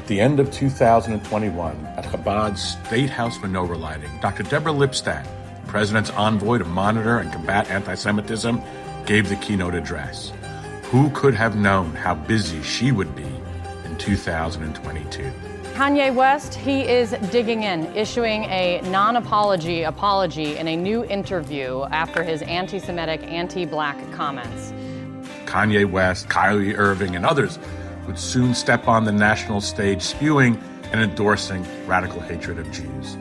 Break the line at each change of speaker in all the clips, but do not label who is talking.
the end of 2021, at Chabad's State House menorah lighting, Dr. Deborah Lipstadt, the president's envoy to monitor and combat anti-Semitism, gave the keynote address. Who could have known how busy she would be in 2022?
Kanye West, he is digging in, issuing a non-apology apology in a new interview after his anti-Semitic, anti-Black comments.
Kanye West, Kyrie Irving, and others would soon step on the national stage spewing and endorsing radical hatred of Jews.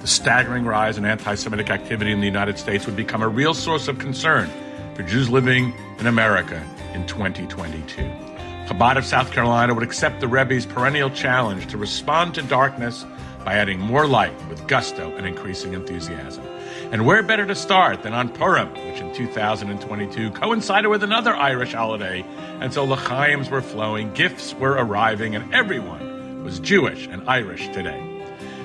The staggering rise in anti-Semitic activity in the United States would become a real source of concern for Jews living in America in 2022. Chabad of South Carolina would accept the Rebbe's perennial challenge to respond to darkness by adding more light with gusto and increasing enthusiasm. And where better to start than on Purim, which in 2022 coincided with another Irish holiday, and so l'chaims were flowing, gifts were arriving, and everyone was Jewish and Irish today.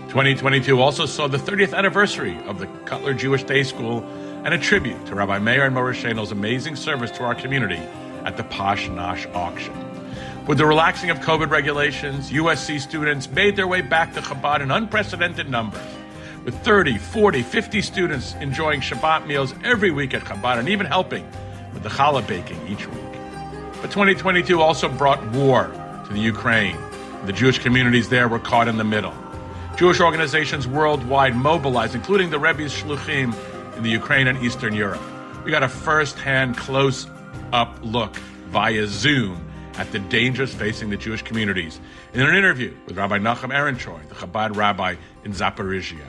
2022 also saw the 30th anniversary of the Cutler Jewish Day School and a tribute to Rabbi Meir and Moshe Sheinel's amazing service to our community at the Posh Nosh auction. With the relaxing of COVID regulations, USC students made their way back to Chabad in unprecedented numbers, with 30, 40, 50 students enjoying Shabbat meals every week at Chabad and even helping with the challah baking each week. But 2022 also brought war to the Ukraine. The Jewish communities there were caught in the middle. Jewish organizations worldwide mobilized, including the Rebbe's Shluchim in the Ukraine and Eastern Europe. We got a first-hand, close-up look via Zoom at the dangers facing the Jewish communities in an interview with Rabbi Nachum Ehrentreu, the Chabad rabbi in Zaporizhia.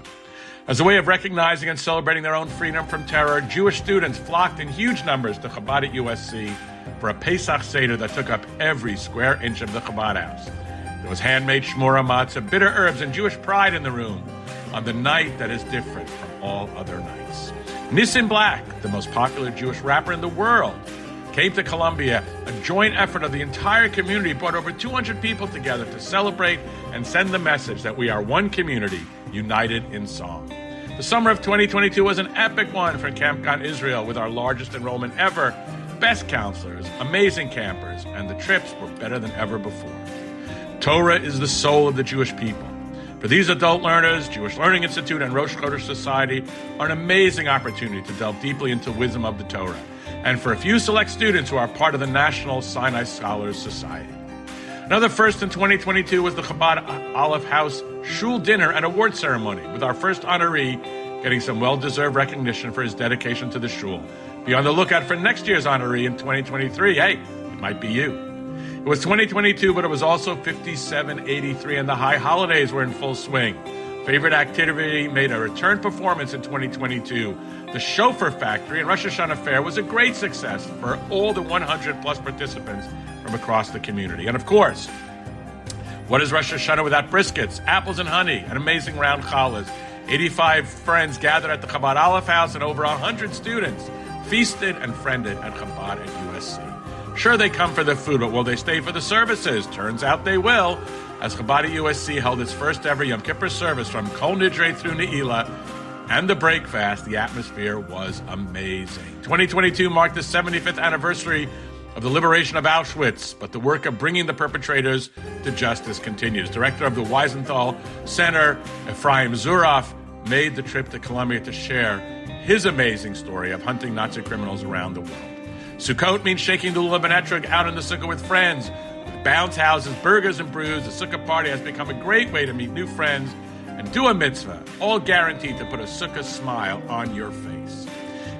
As a way of recognizing and celebrating their own freedom from terror, Jewish students flocked in huge numbers to Chabad at USC for a Pesach Seder that took up every square inch of the Chabad house. There was handmade shmura matzah, bitter herbs, and Jewish pride in the room on the night that is different from all other nights. Nissim Black, the most popular Jewish rapper in the world, came to Columbia. A joint effort of the entire community brought over 200 people together to celebrate and send the message that we are one community, united in song. The summer of 2022 was an epic one for Camp Gan Israel, with our largest enrollment ever, best counselors, amazing campers, and the trips were better than ever before. Torah is the soul of the Jewish people. For these adult learners, Jewish Learning Institute and Rosh Chodesh Society are an amazing opportunity to delve deeply into wisdom of the Torah, and for a few select students who are part of the National Sinai Scholars Society. Another first in 2022 was the Chabad Aleph House Shul Dinner and Award Ceremony, with our first honoree getting some well-deserved recognition for his dedication to the Shul. Be on the lookout for next year's honoree in 2023. Hey, it might be you. It was 2022, but it was also 5783, and the high holidays were in full swing. Favorite activity made a return performance in 2022. The Shofar Factory and Rosh Hashanah Fair was a great success for all the 100 plus participants from across the community. And of course, what is Rosh Hashanah without briskets, apples and honey, and amazing round challahs? 85 friends gathered at the Chabad Aleph House, and over 100 students feasted and friended at Chabad at USC. Sure, they come for the food, but will they stay for the services? Turns out they will, as Chabad at USC held its first ever Yom Kippur service from Kol Nidre through Ne'ilah and the break fast. The atmosphere was amazing. 2022 marked the 75th anniversary of the liberation of Auschwitz, but the work of bringing the perpetrators to justice continues. Director of the Wiesenthal Center, Ephraim Zuroff, made the trip to Columbia to share his amazing story of hunting Nazi criminals around the world. Sukkot means shaking the lulav and etrog out in the sukkah with friends. With bounce houses, burgers, and brews, the sukkah party has become a great way to meet new friends and do a mitzvah, all guaranteed to put a sukkah smile on your face.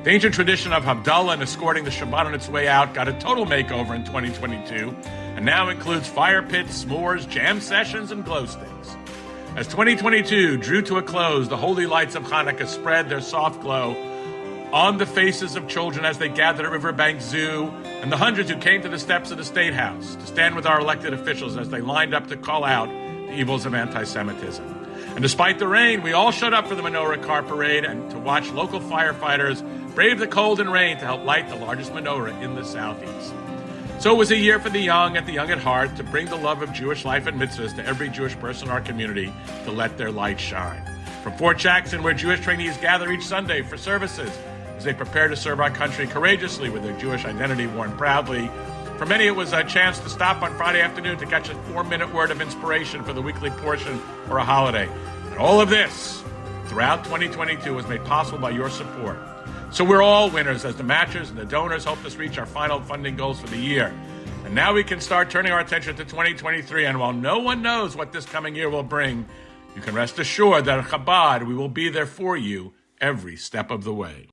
The ancient tradition of Havdalah and escorting the Shabbat on its way out got a total makeover in 2022, and now includes fire pits, s'mores, jam sessions, and glow sticks. As 2022 drew to a close, the holy lights of Hanukkah spread their soft glow on the faces of children as they gathered at Riverbank Zoo, and the hundreds who came to the steps of the State House to stand with our elected officials as they lined up to call out the evils of anti-Semitism. And despite the rain, we all showed up for the menorah car parade and to watch local firefighters brave the cold and rain to help light the largest menorah in the Southeast. So it was a year for the young and the young at heart to bring the love of Jewish life and mitzvahs to every Jewish person in our community to let their light shine. From Fort Jackson, where Jewish trainees gather each Sunday for services as they prepare to serve our country courageously with their Jewish identity worn proudly, For many, it was a chance to stop on Friday afternoon to catch a 4-minute word of inspiration for the weekly portion or a holiday. And all of this throughout 2022 was made possible by your support. So we're all winners as the matchers and the donors helped us reach our final funding goals for the year. And now we can start turning our attention to 2023. And while no one knows what this coming year will bring, you can rest assured that at Chabad, we will be there for you every step of the way.